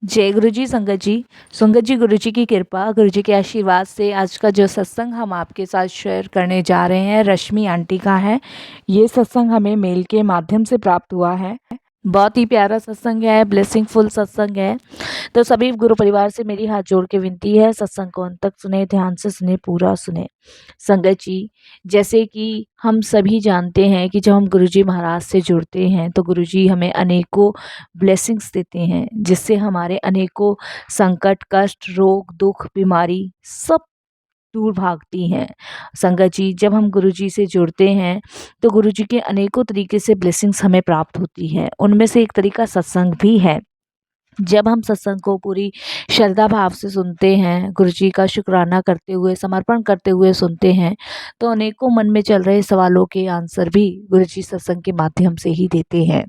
जय गुरु जी संगत जी गुरु जी की कृपा गुरु जी के आशीर्वाद से आज का जो सत्संग हम आपके साथ शेयर करने जा रहे हैं रश्मि आंटी का है। ये सत्संग हमें मेल के माध्यम से प्राप्त हुआ है। बहुत ही प्यारा सत्संग है, ब्लेसिंगफुल सत्संग है। तो सभी गुरु परिवार से मेरी हाथ जोड़ के विनती है, सत्संग को अंत तक सुने, ध्यान से सुने, पूरा सुने। संगत जी, जैसे कि हम सभी जानते हैं कि जब हम गुरुजी महाराज से जुड़ते हैं तो गुरुजी हमें अनेकों ब्लेसिंग्स देते हैं, जिससे हमारे अनेकों संकट, कष्ट, रोग, दुख, बीमारी सब दूर भागती हैं। संगत जी, जब हम गुरुजी से जुड़ते हैं तो गुरुजी के अनेकों तरीके से ब्लेसिंग्स हमें प्राप्त होती हैं। उनमें से एक तरीका सत्संग भी है। जब हम सत्संग को पूरी श्रद्धा भाव से सुनते हैं, गुरुजी का शुक्राना करते हुए, समर्पण करते हुए सुनते हैं, तो अनेकों मन में चल रहे सवालों के आंसर भी गुरुजी सत्संग के माध्यम से ही देते हैं।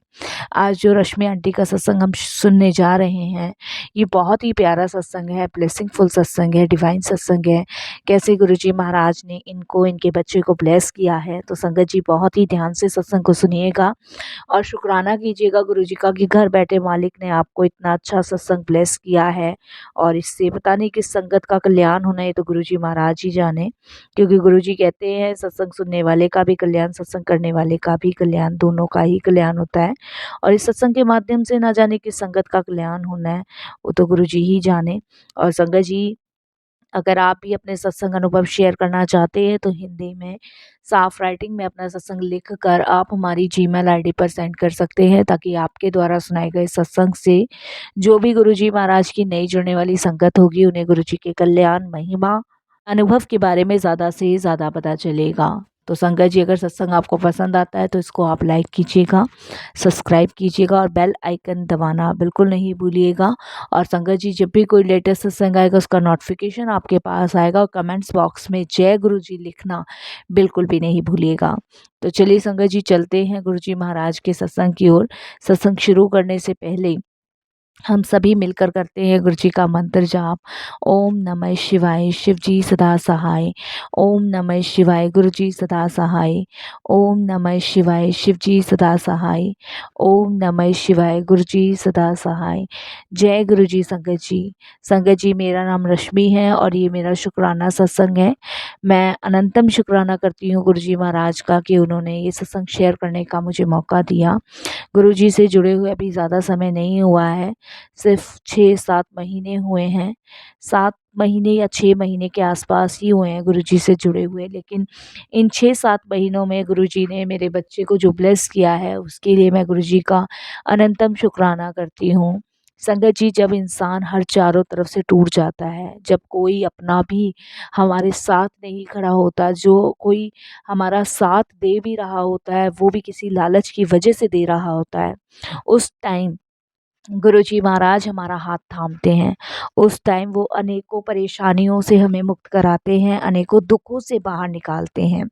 आज जो रश्मि आंटी का सत्संग हम सुनने जा रहे हैं, ये बहुत ही प्यारा सत्संग है, ब्लेसिंगफुल सत्संग है, डिवाइन सत्संग है। कैसे गुरुजी महाराज ने इनको, इनके बच्चे को ब्लेस किया है। तो संगत जी बहुत ही ध्यान से सत्संग को सुनिएगा और शुक्राना कीजिएगा गुरुजी का कि घर बैठे मालिक ने आपको इतना अच्छा सत्संग ब्लेस किया है। और इससे पता नहीं किस संगत का कल्याण होना है, तो गुरुजी महाराज ही जाने। क्योंकि गुरुजी कहते हैं सत्संग सुनने वाले का भी कल्याण, सत्संग करने वाले का भी कल्याण, दोनों का ही कल्याण होता है। और इस सत्संग के माध्यम से ना जाने किस संगत का कल्याण होना है, वो तो गुरुजी ही जाने। और संगत जी, अगर आप भी अपने सत्संग अनुभव शेयर करना चाहते हैं तो हिंदी में साफ राइटिंग में अपना सत्संग लिख कर आप हमारी जीमेल आईडी पर सेंड कर सकते हैं, ताकि आपके द्वारा सुनाए गए सत्संग से जो भी गुरुजी महाराज की नई जुड़ने वाली संगत होगी, उन्हें गुरुजी के कल्याण, महिमा, अनुभव के बारे में ज़्यादा से ज़्यादा पता चलेगा। तो संगत जी, अगर सत्संग आपको पसंद आता है तो इसको आप लाइक कीजिएगा, सब्सक्राइब कीजिएगा और बेल आइकन दबाना बिल्कुल नहीं भूलिएगा। और संगत जी, जब भी कोई लेटेस्ट सत्संग आएगा उसका नोटिफिकेशन आपके पास आएगा, और कमेंट्स बॉक्स में जय गुरु जी लिखना बिल्कुल भी नहीं भूलिएगा। तो चलिए संगत जी, चलते हैं गुरु जी महाराज के सत्संग की ओर। सत्संग शुरू करने से पहले हम सभी मिलकर करते हैं गुरु जी का मंत्र जाप। ओम नमः शिवाय, शिव जी सदा सहाय। ओम नमः शिवाय, गुरु जी सदा सहाय। ओम नमः शिवाय, शिव जी सदा सहाय। ओम नमः शिवाय, गुरु जी सदा सहाय। जय गुरु जी। संगत जी, संगत जी, मेरा नाम रश्मि है और ये मेरा शुक्राना सत्संग है। मैं अनंतम शुक्राना करती हूँ गुरु जी महाराज का कि उन्होंने ये सत्संग शेयर करने का मुझे मौका दिया। गुरु जी से जुड़े हुए अभी ज़्यादा समय नहीं हुआ है, सिर्फ 6-7 महीने हुए हैं। 7 महीने या 6 महीने के आसपास ही हुए हैं गुरुजी से जुड़े हुए। लेकिन इन 6-7 महीनों में गुरुजी ने मेरे बच्चे को जो ब्लेस किया है, उसके लिए मैं गुरुजी का अनंतम शुक्राना करती हूँ। संगत जी, जब इंसान हर चारों तरफ से टूट जाता है, जब कोई अपना भी हमारे साथ नहीं खड़ा होता, जो कोई हमारा साथ दे भी रहा होता है, वो भी किसी लालच की वजह से दे रहा होता है, उस टाइम गुरुजी महाराज हमारा हाथ थामते हैं। उस टाइम वो अनेकों परेशानियों से हमें मुक्त कराते हैं, अनेकों दुखों से बाहर निकालते हैं।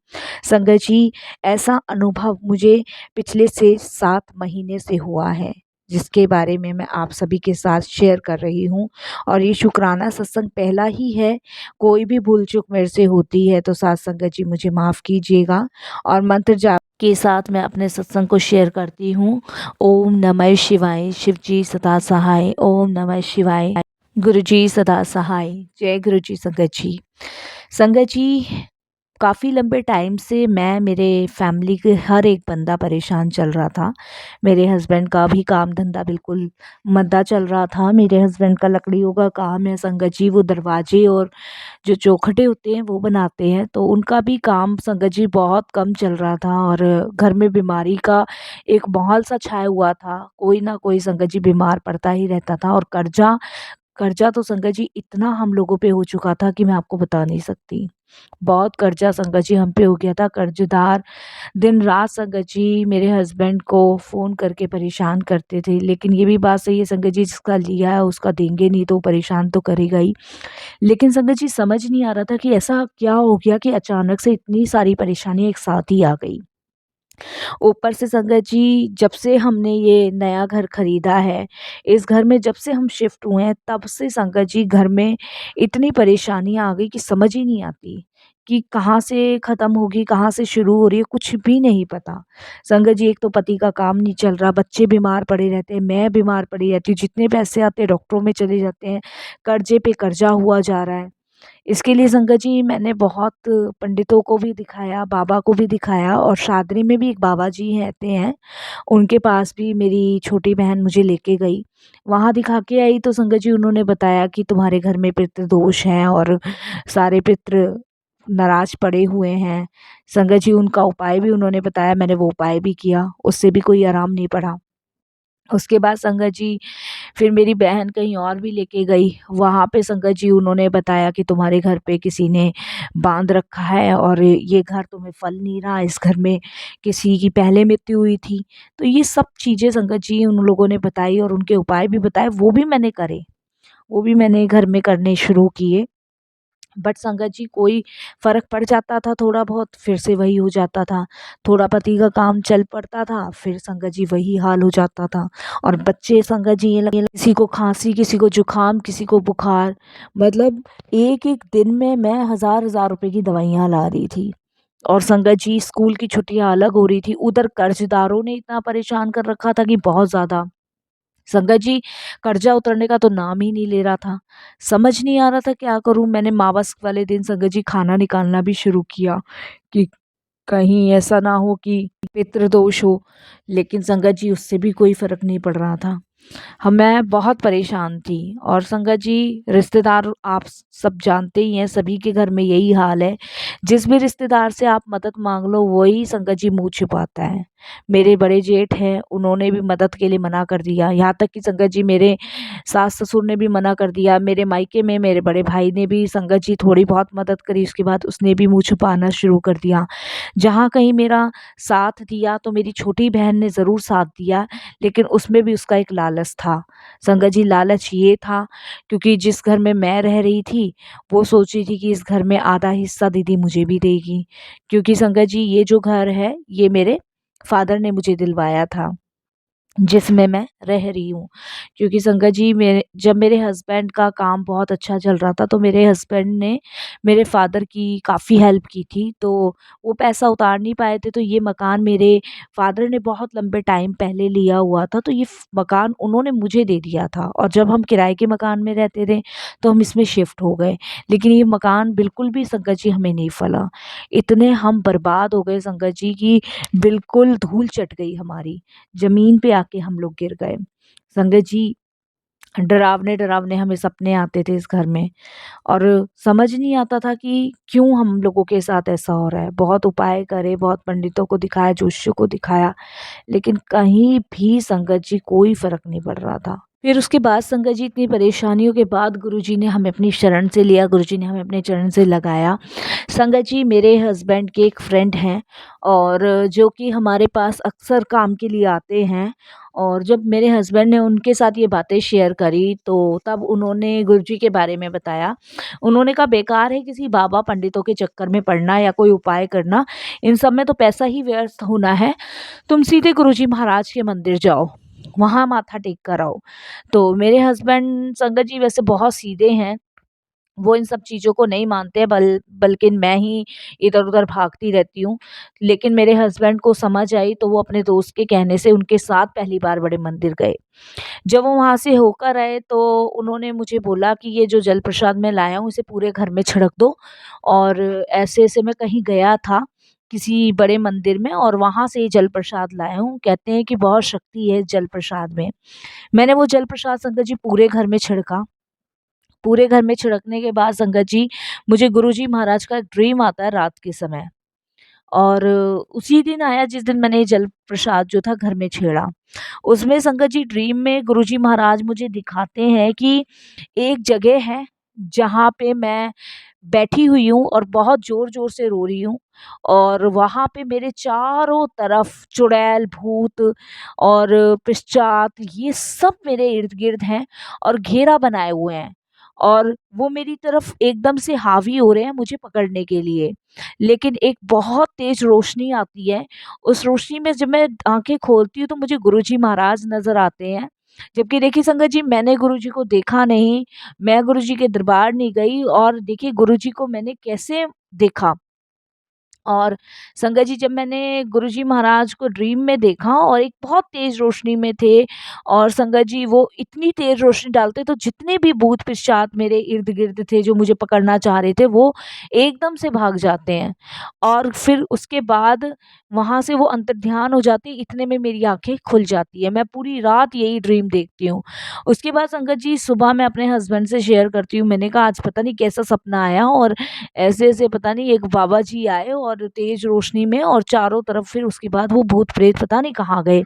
संगत जी, ऐसा अनुभव मुझे पिछले से 7 महीने से हुआ है, जिसके बारे में मैं आप सभी के साथ शेयर कर रही हूँ। और ये शुक्राना सत्संग पहला ही है। कोई भी भूल चूक मेरे से होती है तो साथ संगत जी मुझे माफ़ कीजिएगा। और मंत्र जाप के साथ मैं अपने सत्संग को शेयर करती हूँ। ओम नमः शिवाय, शिव जी सदा सहाय। ओम नमः शिवाय, गुरु जी सदा सहाय। जय गुरु जी। संगत जी, संगत जी, काफ़ी लंबे टाइम से मैं, मेरे फैमिली के हर एक बंदा परेशान चल रहा था। मेरे हस्बैंड का भी काम धंधा बिल्कुल मंदा चल रहा था। मेरे हस्बैंड का लकड़ियों का काम है संगत जी, वो दरवाजे और जो चौखटें होते हैं वो बनाते हैं, तो उनका भी काम संगत जी बहुत कम चल रहा था। और घर में बीमारी का एक माहौल सा छाया हुआ था, कोई ना कोई संगत जी बीमार पड़ता ही रहता था। और कर्जा कर्जा तो संगत जी इतना हम लोगों पे हो चुका था कि मैं आपको बता नहीं सकती। बहुत कर्जा संगत जी हम पे हो गया था। कर्जदार दिन रात संगत जी मेरे हस्बैंड को फ़ोन करके परेशान करते थे। लेकिन ये भी बात सही है संगत जी, जिसका लिया है उसका देंगे नहीं, तो वो परेशान तो करेगा ही। लेकिन संगत जी, समझ नहीं आ रहा था कि ऐसा क्या हो गया कि अचानक से इतनी सारी परेशानियाँ एक साथ ही आ गई। ऊपर से संगत जी, जब से हमने ये नया घर खरीदा है, इस घर में जब से हम शिफ्ट हुए हैं, तब से संगत जी घर में इतनी परेशानियाँ आ गई कि समझ ही नहीं आती कि कहाँ से ख़त्म होगी, कहाँ से शुरू हो रही है, कुछ भी नहीं पता। संगत जी, एक तो पति का काम नहीं चल रहा, बच्चे बीमार पड़े रहते हैं, मैं बीमार पड़ी रहती हूँ, जितने पैसे आते हैं डॉक्टरों में चले जाते हैं, कर्ज़े पे कर्ज़ा हुआ जा रहा है। इसके लिए संगत जी मैंने बहुत पंडितों को भी दिखाया, बाबा को भी दिखाया, और शादरी में भी एक बाबा जी रहते हैं, उनके पास भी मेरी छोटी बहन मुझे लेके गई। वहाँ दिखा के आई तो संगत जी उन्होंने बताया कि तुम्हारे घर में पितृ दोष हैं और सारे पितृ नाराज़ पड़े हुए हैं। संगत जी उनका उपाय भी उन्होंने बताया, मैंने वो उपाय भी किया, उससे भी कोई आराम नहीं पड़ा। उसके बाद संगत जी फिर मेरी बहन कहीं और भी लेके गई। वहाँ पे संगत जी उन्होंने बताया कि तुम्हारे घर पे किसी ने बाँध रखा है और ये घर तुम्हें फल नहीं रहा, इस घर में किसी की पहले मृत्यु हुई थी। तो ये सब चीज़ें संगत जी उन लोगों ने बताई और उनके उपाय भी बताए, वो भी मैंने करे। वो भी मैंने घर में करने शुरू किए। बट संगत जी कोई फ़र्क पड़ जाता था थोड़ा बहुत, फिर से वही हो जाता था। थोड़ा पति का काम चल पड़ता था, फिर संगत जी वही हाल हो जाता था। और बच्चे संगत जी ये लगे, किसी को खाँसी, किसी को जुकाम, किसी को बुखार, मतलब एक-एक दिन में मैं हज़ार-हज़ार रुपए की दवाइयाँ ला रही थी। और संगत जी स्कूल की छुट्टियाँ अलग हो रही थी, उधर कर्ज़दारों ने इतना परेशान कर रखा था कि बहुत ज़्यादा। संगत जी कर्जा उतरने का तो नाम ही नहीं ले रहा था। समझ नहीं आ रहा था क्या करूँ? मैंने मावस वाले दिन संगत जी खाना निकालना भी शुरू किया कि कहीं ऐसा ना हो कि पितृदोष हो, लेकिन संगत जी उससे भी कोई फ़र्क नहीं पड़ रहा था। मैं बहुत परेशान थी। और संगत जी रिश्तेदार आप सब जानते ही हैं, सभी के घर में यही हाल है। जिस भी रिश्तेदार से आप मदद माँग लो वही संगत जी मुँह छिपाता है। मेरे बड़े जेठ हैं, उन्होंने भी मदद के लिए मना कर दिया। यहाँ तक कि संगत जी मेरे सास-ससुर ने भी मना कर दिया। मेरे मायके में मेरे बड़े भाई ने भी संगत जी थोड़ी बहुत मदद करी, उसके बाद उसने भी मुँह छुपाना शुरू कर दिया। जहाँ कहीं मेरा साथ दिया तो मेरी छोटी बहन ने ज़रूर साथ दिया, लेकिन उसमें भी उसका एक लालच था। संगत जी लालच ये था क्योंकि जिस घर में मैं रह रही थी, वो सोच रही थी कि इस घर में आधा हिस्सा दीदी मुझे भी देगी। क्योंकि संगत जी ये जो घर है, ये मेरे फ़ादर ने मुझे दिलवाया था। जिसमें मैं रह रही हूँ। क्योंकि संगत जी जब मेरे हस्बैंड का काम बहुत अच्छा चल रहा था तो मेरे हस्बैंड ने मेरे फ़ादर की काफ़ी हेल्प की थी। तो वो पैसा उतार नहीं पाए थे, तो ये मकान मेरे फ़ादर ने बहुत लंबे टाइम पहले लिया हुआ था, तो ये मकान उन्होंने मुझे दे दिया था। और जब हम किराए के मकान में रहते थे तो हम इसमें शिफ्ट हो गए। लेकिन ये मकान बिल्कुल भी संगत जी हमें नहीं फला। इतने हम बर्बाद हो गए संगत जी कि बिल्कुल धूल चट गई हमारी। ज़मीन पे आके हम लोग गिर गए। संगत जी डरावने-डरावने हमें सपने आते थे इस घर में, और समझ नहीं आता था कि क्यों हम लोगों के साथ ऐसा हो रहा है। बहुत उपाय करे, बहुत पंडितों को दिखाया, ज्योतिषियों को दिखाया, लेकिन कहीं भी संगत जी कोई फ़र्क नहीं पड़ रहा था। फिर उसके बाद संगत जी इतनी परेशानियों के बाद गुरुजी ने हमें अपनी शरण से लिया, गुरुजी ने हमें अपने चरण से लगाया। संगत जी मेरे हस्बैंड के एक फ्रेंड हैं, और जो कि हमारे पास अक्सर काम के लिए आते हैं। और जब मेरे हस्बैंड ने उनके साथ ये बातें शेयर करी तो तब उन्होंने गुरुजी के बारे में बताया। उन्होंने कहा बेकार है किसी बाबा पंडितों के चक्कर में पड़ना या कोई उपाय करना, इन सब में तो पैसा ही व्यर्थ होना है। तुम सीधे गुरुजी महाराज के मंदिर जाओ, वहाँ माथा टेक कर आओ। तो मेरे हस्बैंड संगत जी वैसे बहुत सीधे हैं, वो इन सब चीज़ों को नहीं मानते हैं, बल्कि मैं ही इधर-उधर भागती रहती हूँ। लेकिन मेरे हस्बैंड को समझ आई तो वो अपने दोस्त के कहने से उनके साथ पहली बार बड़े मंदिर गए। जब वो वहाँ से होकर आए तो उन्होंने मुझे बोला कि ये जो जल प्रसाद मैं लाया हूँ इसे पूरे घर में छिड़क दो। और ऐसे-ऐसे मैं कहीं गया था किसी बड़े मंदिर में और वहाँ से ये जल प्रसाद लाया हूँ। कहते हैं कि बहुत शक्ति है इस जल प्रसाद में। मैंने वो जल प्रसाद संगत जी पूरे घर में छिड़का। पूरे घर में छिड़कने के बाद संगत जी मुझे गुरुजी महाराज का एक ड्रीम आता है रात के समय। और उसी दिन आया जिस दिन मैंने ये जल प्रसाद जो था घर में छेड़ा। उसमें संगत जी ड्रीम में गुरुजी महाराज मुझे दिखाते हैं कि एक जगह है जहाँ पे मैं बैठी हुई हूँ और बहुत ज़ोर-ज़ोर से रो रही हूँ, और वहाँ पे मेरे चारों तरफ चुड़ैल, भूत और पिशाच ये सब मेरे इर्द-गिर्द हैं और घेरा बनाए हुए हैं, और वो मेरी तरफ एकदम से हावी हो रहे हैं मुझे पकड़ने के लिए। लेकिन एक बहुत तेज़ रोशनी आती है, उस रोशनी में जब मैं आँखें खोलती हूँ तो मुझे गुरुजी महाराज नज़र आते हैं। जबकि देखिए संगत जी मैंने गुरुजी को देखा नहीं, मैं गुरुजी के दरबार नहीं गई, और देखिए गुरुजी को मैंने कैसे देखा। और संगत जी, जब मैंने गुरुजी महाराज को ड्रीम में देखा और एक बहुत तेज रोशनी में थे, और संगत जी वो इतनी तेज रोशनी डालते तो जितने भी भूत पिशाच मेरे इर्द गिर्द थे जो मुझे पकड़ना चाह रहे थे, वो एकदम से भाग जाते हैं। और फिर उसके बाद वहां से वो अंतर्ध्यान हो जाती, इतने में मेरी आंखें खुल जाती है। मैं पूरी रात यही ड्रीम देखती हूँ। उसके बाद संगत जी सुबह मैं अपने हस्बैंड से शेयर करती हूँ, मैंने कहा आज पता नहीं कैसा सपना आया, और ऐसे-ऐसे पता नहीं एक बाबा जी आए और तेज रोशनी में, और चारों तरफ फिर उसके बाद वो भूत-प्रेत पता नहीं कहाँ गए।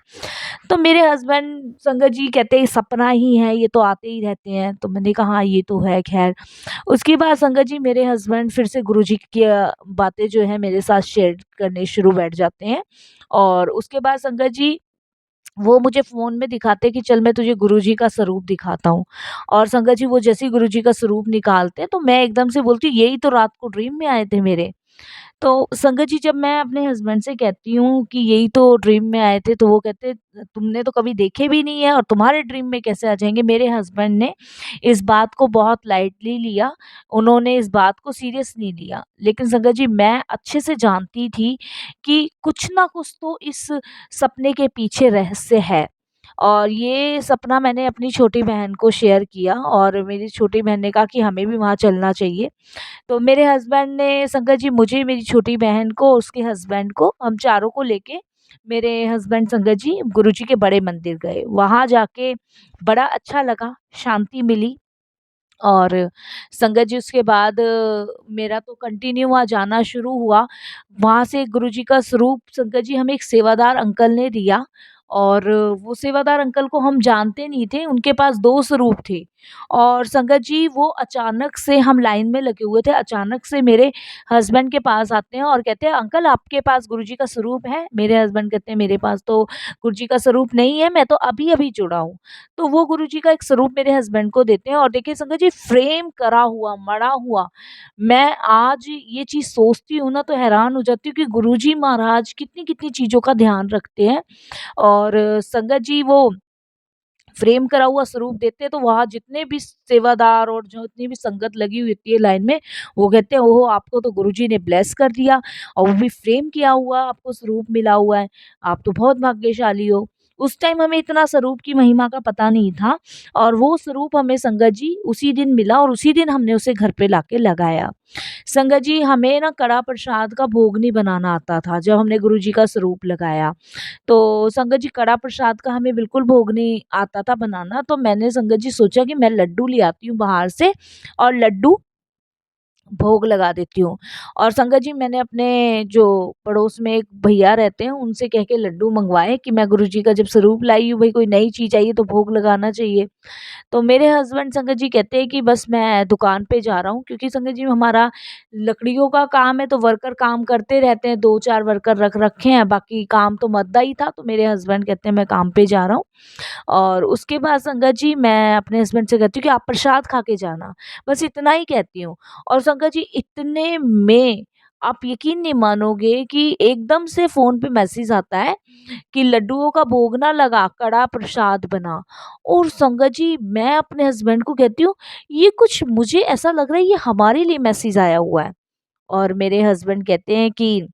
तो मेरे हस्बैंड संगत जी कहते हैं सपना ही है, ये तो आते ही रहते हैं। तो मैंने कहा हाँ, ये तो है खैर। उसके बाद संगत जी मेरे हस्बैंड फिर से गुरुजी की बातें जो है मेरे साथ शेयर करने शुरू बैठ जाते हैं। और उसके बाद संगत जी वो मुझे फ़ोन में दिखाते हैं कि चल मैं तुझे गुरुजी का स्वरूप दिखाता हूँ। और संगत जी वो जैसे ही गुरुजी का स्वरूप निकालते हैं तो मैं एकदम से बोलती हूँ यही तो रात को ड्रीम में आए थे मेरे। तो संगत जी जब मैं अपने हस्बैंड से कहती हूँ कि यही तो ड्रीम में आए थे, तो वो कहते हैं तुमने तो कभी देखे भी नहीं है और तुम्हारे ड्रीम में कैसे आ जाएँगे? मेरे हस्बैंड ने इस बात को बहुत लाइटली लिया, उन्होंने इस बात को सीरियस नहीं लिया। लेकिन संगत जी मैं अच्छे से जानती थी कि कुछ ना कुछ तो इस सपने के पीछे रहस्य है। और ये सपना मैंने अपनी छोटी बहन को शेयर किया, और मेरी छोटी बहन ने कहा कि हमें भी वहाँ चलना चाहिए। तो मेरे हस्बैंड ने संगत जी मुझे, मेरी छोटी बहन को, उसके हस्बैंड को, हम चारों को लेके मेरे हस्बैंड संगत जी गुरुजी के बड़े मंदिर गए। वहाँ जाके बड़ा अच्छा लगा, शांति मिली। और संगत जी उसके बाद मेरा तो कंटिन्यू वहाँ जाना शुरू हुआ। वहाँ से गुरुजी का स्वरूप संगत जी हमें एक सेवादार अंकल ने दिया, और वो सेवादार अंकल को हम जानते नहीं थे, उनके पास 2 स्वरूप थे। और संगत जी वो अचानक से, हम लाइन में लगे हुए थे, अचानक से मेरे हस्बैंड के पास आते हैं और कहते हैं अंकल आपके पास गुरुजी का स्वरूप है? मेरे हस्बैंड कहते हैं मेरे पास तो गुरुजी का स्वरूप नहीं है, मैं तो अभी-अभी जुड़ा हूँ। तो वो गुरुजी का एक स्वरूप मेरे हस्बैंड को देते हैं, और देखिए संगत जी फ्रेम करा हुआ, मढ़ा हुआ। मैं आज ये चीज़ सोचती हूँ ना तो हैरान हो जाती हूँ कि गुरुजी महाराज कितनी-कितनी चीज़ों का ध्यान रखते हैं। और संगत जी वो फ्रेम करा हुआ स्वरूप देते हैं, तो वहाँ जितने भी सेवादार और जो इतनी भी संगत लगी हुई होती है लाइन में, वो कहते हैं ओहो आपको तो गुरुजी ने ब्लेस कर दिया, और वो भी फ्रेम किया हुआ आपको स्वरूप मिला हुआ है, आप तो बहुत भाग्यशाली हो। उस टाइम हमें इतना स्वरूप की महिमा का पता नहीं था, और वो स्वरूप हमें संगत जी उसी दिन मिला, और उसी दिन हमने उसे घर पे लाके लगाया। संगत जी हमें ना कड़ा प्रसाद का भोग नहीं बनाना आता था जब हमने गुरुजी का स्वरूप लगाया। तो संगत जी कड़ा प्रसाद का हमें बिल्कुल भोग नहीं आता था बनाना, तो मैंने संगत जी सोचा कि मैं लड्डू ले आती हूँ बाहर से, और लड्डू भोग लगा देती हूँ। और संगत जी मैंने अपने जो पड़ोस में एक भैया रहते हैं उनसे कह के लड्डू मंगवाए कि मैं गुरुजी का जब स्वरूप लाई हूँ, भई कोई नई चीज़ आई है तो भोग लगाना चाहिए। तो मेरे हस्बैंड संगत जी कहते हैं कि बस मैं दुकान पे जा रहा हूँ, क्योंकि संगत जी हमारा लकड़ियों का काम है तो वर्कर काम करते रहते हैं, 2-4 वर्कर रख रखे हैं, बाकी काम तो मद्दा ही था। तो मेरे हस्बैंड कहते हैं मैं काम पे जा रहा हूँ, और उसके बाद संगत जी मैं अपने हस्बैंड से कहती हूँ कि आप प्रसाद खा के जाना, बस इतना ही कहती हूँ। और संगत जी इतने में आप यकीन नहीं मानोगे कि एकदम से फ़ोन पे मैसेज आता है कि लड्डुओं का भोग ना लगा, कड़ा प्रसाद बना। और संगत जी मैं अपने हस्बैंड को कहती हूँ ये कुछ मुझे ऐसा लग रहा है ये हमारे लिए मैसेज आया हुआ है। और मेरे हस्बैंड कहते हैं कि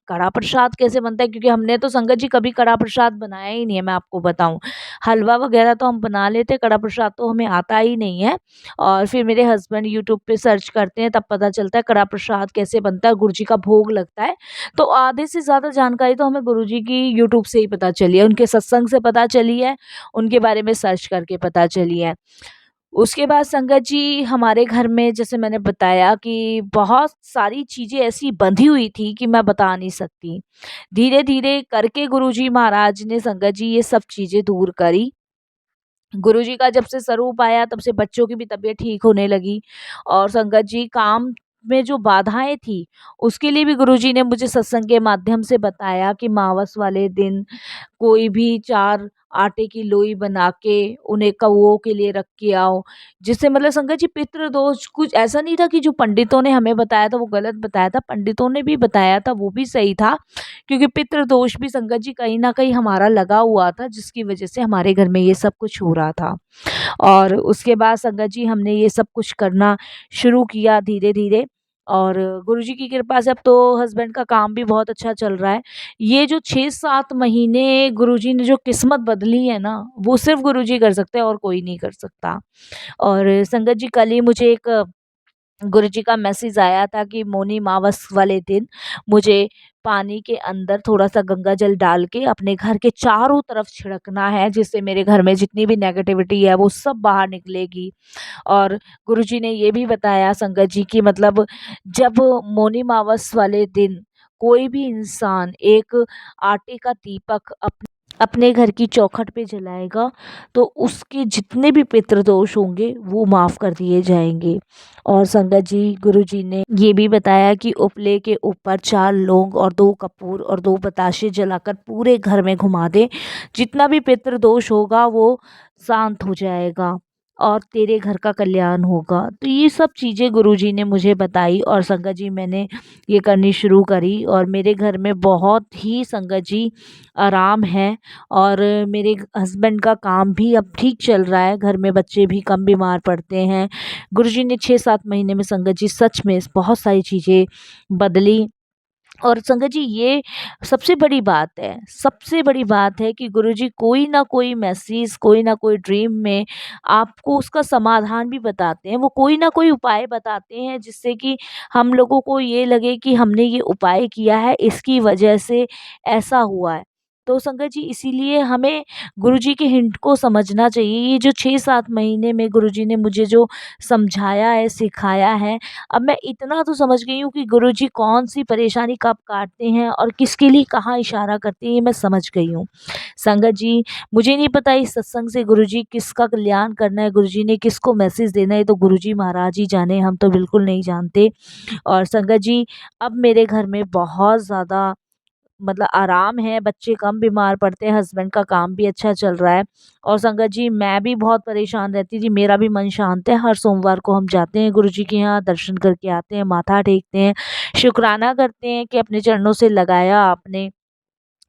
कड़ा प्रसाद कैसे बनता है? क्योंकि हमने तो संगत जी कभी कड़ा प्रसाद बनाया ही नहीं है, मैं आपको बताऊँ। हलवा वगैरह तो हम बना लेते हैं, कड़ा प्रसाद तो हमें आता ही नहीं है। और फिर मेरे हस्बैंड यूट्यूब पे सर्च करते हैं, तब पता चलता है कड़ा प्रसाद कैसे बनता है, गुरुजी का भोग लगता है। तो आधे से ज़्यादा जानकारी तो हमें गुरुजी की यूट्यूब से ही पता चली है, उनके सत्संग से पता चली है, उनके बारे में सर्च करके पता चली है। उसके बाद संगत जी हमारे घर में जैसे मैंने बताया कि बहुत सारी चीज़ें ऐसी बंधी हुई थी कि मैं बता नहीं सकती। धीरे-धीरे करके गुरुजी महाराज ने संगत जी ये सब चीज़ें दूर करी। गुरुजी का जब से स्वरूप आया तब से बच्चों की भी तबीयत ठीक होने लगी, और संगत जी काम में जो बाधाएँ थी, उसके लिए भी गुरुजी ने मुझे सत्संग के माध्यम से बताया कि मावस वाले दिन कोई भी 4 आटे की लोई बना के उन्हें कौओं के लिए रख के आओ। जिससे मतलब संगत जी पितृदोष, कुछ ऐसा नहीं था कि जो पंडितों ने हमें बताया था वो गलत बताया था, पंडितों ने भी बताया था वो भी सही था। क्योंकि पितृदोष भी संगत जी कहीं न कहीं हमारा लगा हुआ था, जिसकी वज़ह से हमारे घर में ये सब कुछ हो रहा था। और उसके बाद संगत जी हमने ये सब कुछ करना शुरू किया धीरे-धीरे। और गुरुजी की कृपा से अब तो हस्बैंड का काम भी बहुत अच्छा चल रहा है। ये जो 6-7 महीने गुरुजी ने जो किस्मत बदली है ना, वो सिर्फ़ गुरुजी कर सकते हैं और कोई नहीं कर सकता। और संगत जी, कल ही मुझे एक गुरुजी का मैसेज आया था कि मौनी अमावस वाले दिन मुझे पानी के अंदर थोड़ा-सा गंगा जल डाल के अपने घर के चारों तरफ छिड़कना है, जिससे मेरे घर में जितनी भी नेगेटिविटी है वो सब बाहर निकलेगी। और गुरुजी ने ये भी बताया संगत जी कि मतलब जब मौनी अमावस वाले दिन कोई भी इंसान एक आटे का दीपक अपने घर की चौखट पे जलाएगा, तो उसके जितने भी पितृदोष होंगे वो माफ़ कर दिए जाएंगे। और संगत जी, गुरुजी ने ये भी बताया कि उपले के ऊपर 4 लौंग और 2 कपूर और 2 बताशे जलाकर पूरे घर में घुमा दे, जितना भी पितृदोष होगा वो शांत हो जाएगा और तेरे घर का कल्याण होगा। तो ये सब चीज़ें गुरुजी ने मुझे बताई और संगत जी, मैंने ये करनी शुरू करी और मेरे घर में बहुत ही संगत जी आराम है। और मेरे हस्बैंड का काम भी अब ठीक चल रहा है, घर में बच्चे भी कम बीमार पड़ते हैं। गुरुजी ने 6-7 महीने में संगत जी सच में बहुत सारी चीज़ें बदली। और संगत जी, ये सबसे बड़ी बात है कि गुरुजी कोई ना कोई मैसेज, कोई ना कोई ड्रीम में आपको उसका समाधान भी बताते हैं। वो कोई ना कोई उपाय बताते हैं जिससे कि हम लोगों को ये लगे कि हमने ये उपाय किया है, इसकी वजह से ऐसा हुआ है। तो संगत जी, इसीलिए हमें गुरुजी के हिंट को समझना चाहिए। ये जो 6-7 महीने में गुरुजी ने मुझे जो समझाया है, सिखाया है, अब मैं इतना तो समझ गई हूँ कि गुरुजी कौन-सी परेशानी कब काटते हैं और किसके लिए कहाँ इशारा करते हैं, ये मैं समझ गई हूँ। संगत जी, मुझे नहीं पता इस सत्संग से गुरुजी किसका कल्याण करना है, गुरुजी ने किसको मैसेज देना है, ये तो गुरुजी महाराज ही जाने, हम तो बिल्कुल नहीं जानते। और संगत जी, अब मेरे घर में बहुत ज़्यादा मतलब आराम है, बच्चे कम बीमार पड़ते हैं, हस्बैंड का काम भी अच्छा चल रहा है। और संगत जी, मैं भी बहुत परेशान रहती थी, मेरा भी मन शांत है। हर सोमवार को हम जाते हैं गुरुजी के यहाँ, दर्शन करके आते हैं, माथा टेकते हैं, शुक्राना करते हैं कि अपने चरणों से लगाया आपने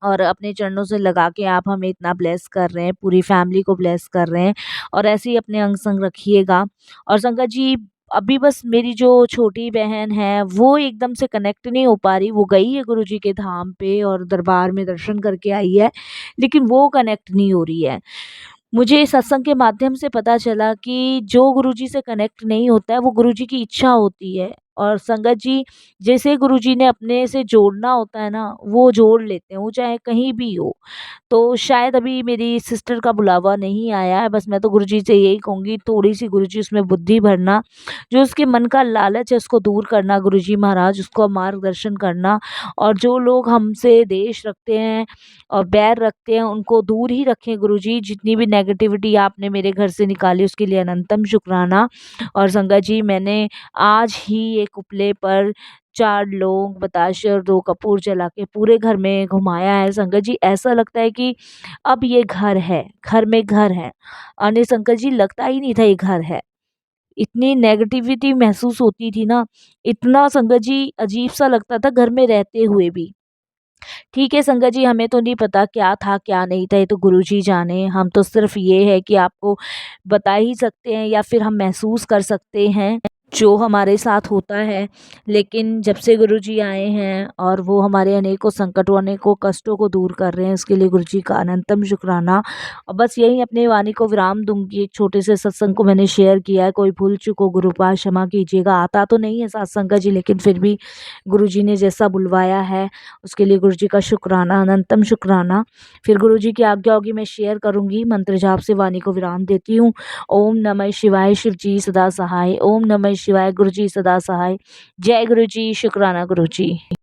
और अपने चरणों से लगा के आप हमें इतना ब्लेस कर रहे हैं, पूरी फैमिली को ब्लेस कर रहे हैं और ऐसे ही अपने अंग संग रखिएगा। और संगत जी, अभी बस मेरी जो छोटी बहन है वो एकदम से कनेक्ट नहीं हो पा रही, वो गई है गुरुजी के धाम पे और दरबार में दर्शन करके आई है, लेकिन वो कनेक्ट नहीं हो रही है। मुझे इस सत्संग के माध्यम से पता चला कि जो गुरुजी से कनेक्ट नहीं होता है वो गुरुजी की इच्छा होती है। और संगत जी, जैसे गुरुजी ने अपने से जोड़ना होता है ना, वो जोड़ लेते हैं, वो चाहे कहीं भी हो। तो शायद अभी मेरी सिस्टर का बुलावा नहीं आया है, बस मैं तो गुरुजी से यही कहूँगी, थोड़ी-सी गुरुजी उसमें बुद्धि भरना, जो उसके मन का लालच है उसको दूर करना गुरुजी महाराज, उसको मार्गदर्शन करना। और जो लोग हमसे द्वेष रखते हैं और बैर रखते हैं, उनको दूर ही रखें गुरुजी। जितनी भी नेगेटिविटी आपने मेरे घर से निकाली उसके लिए अनंतम शुक्राना। और संगत जी, मैंने आज ही एक उपले पर 4 लौंग, बताशे और 2 कपूर जला के पूरे घर में घुमाया है। संगत जी, ऐसा लगता है कि अब ये घर है, घर में घर है। और संगत जी, लगता ही नहीं था ये घर है। इतनी नेगेटिविटी महसूस होती थी ना, इतना संगत जी अजीब-सा लगता था घर में रहते हुए भी। ठीक है संगत जी, हमें तो नहीं पता क्या था क्या नहीं था, ये तो गुरुजी जाने। हम तो सिर्फ ये है कि आपको बता ही सकते हैं या फिर हम महसूस कर सकते हैं जो हमारे साथ होता है। लेकिन जब से गुरुजी आए हैं और वो हमारे अनेकों संकटों, अनेकों कष्टों को दूर कर रहे हैं, इसके लिए गुरुजी का अनंतम शुक्राना। और बस यही अपनी वाणी को विराम दूंगी। एक छोटे से सत्संग को मैंने शेयर किया है, कोई भूल चूक हो गुरुपाद क्षमा कीजिएगा। आता तो नहीं है सत्संग का जी, लेकिन फिर भी गुरुजी ने जैसा बुलवाया है उसके लिए गुरुजी का शुक्राना, अनंतम शुक्राना। फिर गुरुजी की आज्ञा होगी मैं शेयर करूंगी। मंत्र जाप से वाणी को विराम देती हूँ। ओम नमः शिवाय, शिव जी सदा सहाय। ओम नमः शिवाय, गुरुजी सदा सहाय। जय गुरुजी, शुक्राना गुरुजी।